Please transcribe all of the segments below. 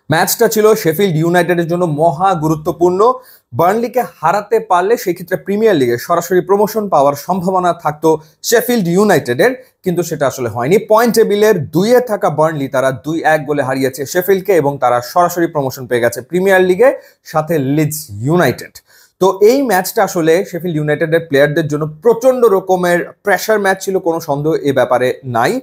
ম্যাচটা ছিল শেফিল্ড ইউনাইটেডের জন্য মহা গুরুত্বপূর্ণ। বার্নলিকে হারাতে পারলে সেই ক্ষেত্রে প্রিমিয়ার লিগে সরাসরি প্রমোশন পাওয়ার সম্ভাবনা থাকতো শেফিল্ড ইউনাইটেডের, কিন্তু সেটা আসলে হয়নি। পয়েন্ট টেবিলের 2-এ থাকা বার্নলি তারা 2-1 গোলে হারিয়েছে শেফিল্ডকে এবং তারা সরাসরি প্রমোশন পেয়ে গেছে প্রিমিয়ার লিগে, সাথে লিডস ইউনাইটেড। তো এই ম্যাচটা আসলে শেফিল্ড ইউনাইটেডের প্লেয়ারদের জন্য প্রচন্ড রকমের প্রেশার ম্যাচ ছিল, কোনো সন্দেহ এ ব্যাপারে নাই।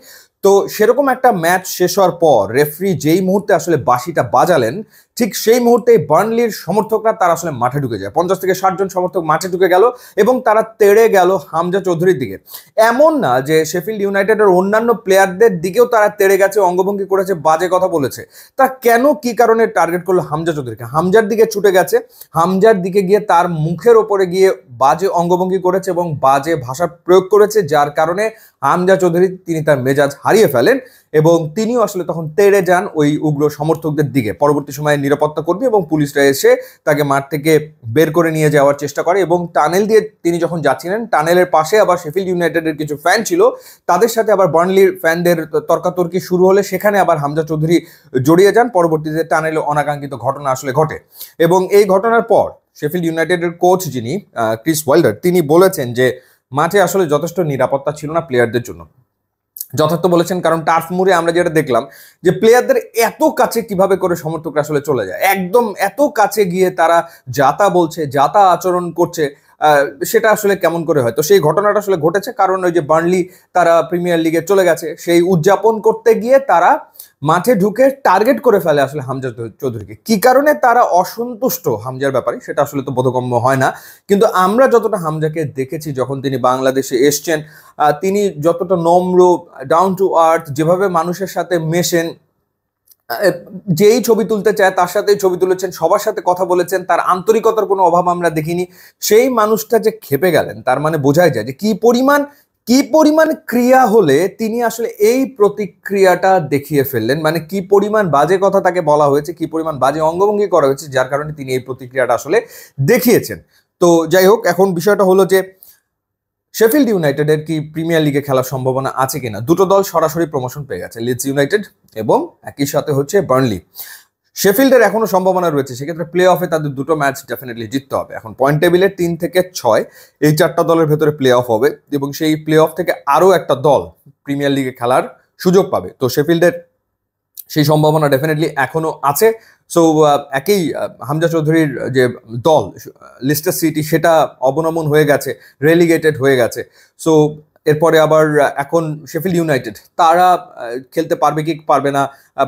তো সেরকম একটা ম্যাচ শেষ হওয়ার পর রেফারি যেই মুহূর্তে আসলে বাঁশিটা বাজালেন, ঠিক সেই মুহূর্তেই বার্নলির সমর্থকরা তারা আসলে মাঠে ঢুকে যায়। 50 থেকে 60 জন সমর্থক মাঠে ঢুকে গেল এবং তারা তেড়ে গেল হামজা চৌধুরীর দিকে। এমন না যে শেফিল্ড ইউনাইটেডের অন্যান্য প্লেয়ারদের দিকেও তারা তেড়ে গেছে, অঙ্গভঙ্গি করেছে, বাজে কথা বলেছে। তা কেন, কি কারণে টার্গেট করলো হামজা চৌধুরীকে? হামজার দিকে ছুটে গেছে, হামজার দিকে গিয়ে তার মুখের ওপরে গিয়ে বাজে অঙ্গভঙ্গি করেছে এবং বাজে ভাষা প্রয়োগ করেছে, যার কারণে হামজা চৌধুরী তিনি তার মেজাজ হারিয়ে ফেলেন এবং তিনিও আসলে তখন তেড়ে যান ওই উগ্র সমর্থকদের দিকে। পরবর্তী সময়ে নিরাপত্তা কর্মী এবং পুলিশরা এসে তাকে মাঠ থেকে বের করে নিয়ে যাওয়ার চেষ্টা করে এবং টানেল দিয়ে তিনি যখন যাচ্ছিলেন, টানেলের পাশে আবার শেফিল্ড ইউনাইটেডের কিছু ফ্যান ছিল, তাদের সাথে আবার বার্নলির ফ্যানদের তর্কাতর্কি শুরু হলে সেখানে আবার হামজা চৌধুরী জড়িয়ে যান। পরবর্তীতে টানেলে অনাকাঙ্ক্ষিত ঘটনা আসলে ঘটে এবং এই ঘটনার পর শেফিল্ড ইউনাইটেডের কোচ যিনি ক্রিস ওয়াইল্ডার, তিনি বলেছেন যে মাঠে আসলে যথেষ্ট নিরাপত্তা ছিল না প্লেয়ারদের জন্য। যথার্থ বলেছেন, কারণ টার্ফ মুরে আমরা যেটা দেখলাম যে প্লেয়ারদের এত কাছে কিভাবে করে সমর্থকরা আসলে চলে যায়, একদম এত কাছে গিয়ে তারা যাতা বলছে, যাতা আচরণ করছে, সেটা আসলে কেমন করে হয়? তো সেই ঘটনাটা আসলে ঘটেছে কারণ ওই যে বার্নলি তারা প্রিমিয়ার লিগে চলে গেছে, সেই উদযাপন করতে গিয়ে তারা মাঠে ঢুকে টার্গেট করে ফেলে আসলে হামজা চৌধুরীকে। কি কারণে তারা অসন্তুষ্ট হামজার ব্যাপারে সেটা আসলে তো বোধগম্য হয় না, কিন্তু আমরা যতটা হামজাকে দেখেছি যখন তিনি বাংলাদেশে এসছেন, তিনি যতটা নম্র, ডাউন টু আর্থ, যেভাবে মানুষের সাথে মেশেন, যেই ছবি তুলতে চায় তার সাথেই ছবি তুলেছেন, সবার সাথে কথা বলেছেন, তার আন্তরিকতার কোনো অভাব আমরা দেখিনি। সেই মানুষটা যে খেপে গেলেন, তার মানে বোঝাই যায় যে কি পরিমাণ ক্রিয়া হলে তিনি আসলে এই প্রতিক্রিয়াটা দেখিয়ে ফেললেন, মানে কি পরিমাণ বাজে কথা তাকে বলা হয়েছে, কি পরিমাণ বাজে অঙ্গভঙ্গি করা হয়েছে, যার কারণে তিনি এই প্রতিক্রিয়াটা আসলে দেখিয়েছেন। তো যাই হোক, এখন বিষয়টা হলো যে শেফিল্ড ইউনাইটেডের কি প্রিমিয়ার লিগে খেলার সম্ভাবনা আছে কিনা? দুটো দল সরাসরি প্রমোশন পেয়ে গেছে, লিডস ইউনাইটেড এবং একই সাথে হচ্ছে বার্নলি। শেফিল্ডের এখনো সম্ভাবনা রয়েছে, সেক্ষেত্রে প্লে অফে তাদের দুটো ম্যাচ ডেফিনেটলি জিততে হবে। এখন পয়েন্ট টেবিলের 3 থেকে 6 এই 4টা দলের ভেতরে প্লে অফ হবে এবং সেই প্লে অফ থেকে আরও একটা দল প্রিমিয়ার লিগে খেলার সুযোগ পাবে। তো শেফিল্ডের সেই সম্ভাবনা ডেফিনেটলি এখনো আছে। সো একই হামজা চৌধুরীর যে দল লিস্টার সিটি, সেটা অবনমন হয়ে গেছে, রেলিগেটেড হয়ে গেছে। সো এরপরে আবার এখন শেফিল্ড ইউনাইটেড, তারা খেলতে পারবে কি পারবে না,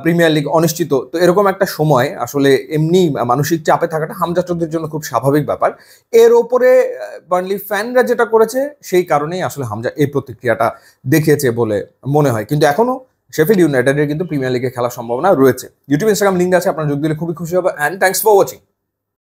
প্রিমিয়ার লিগ অনিশ্চিত। তো এরকম একটা সময় আসলে এমনি মানসিক চাপে থাকাটা হামজা চৌধুরীর জন্য খুব স্বাভাবিক ব্যাপার। এর ওপরে বার্নলি ফ্যানরা যেটা করেছে সেই কারণেই আসলে হামজা এই প্রতিক্রিয়াটা দেখিয়েছে বলে মনে হয়। কিন্তু এখনো শেফিল্ড ইউনাইটেডের কিন্তু প্রিমিয়ার লিগে খেলার সম্ভাবনা রয়েছে। ইউটিউব, ইনস্টাগ্রাম লিঙ্ক আছে, আপনারা যোগ দিলে খুবই খুশি হবে। And thanks for watching.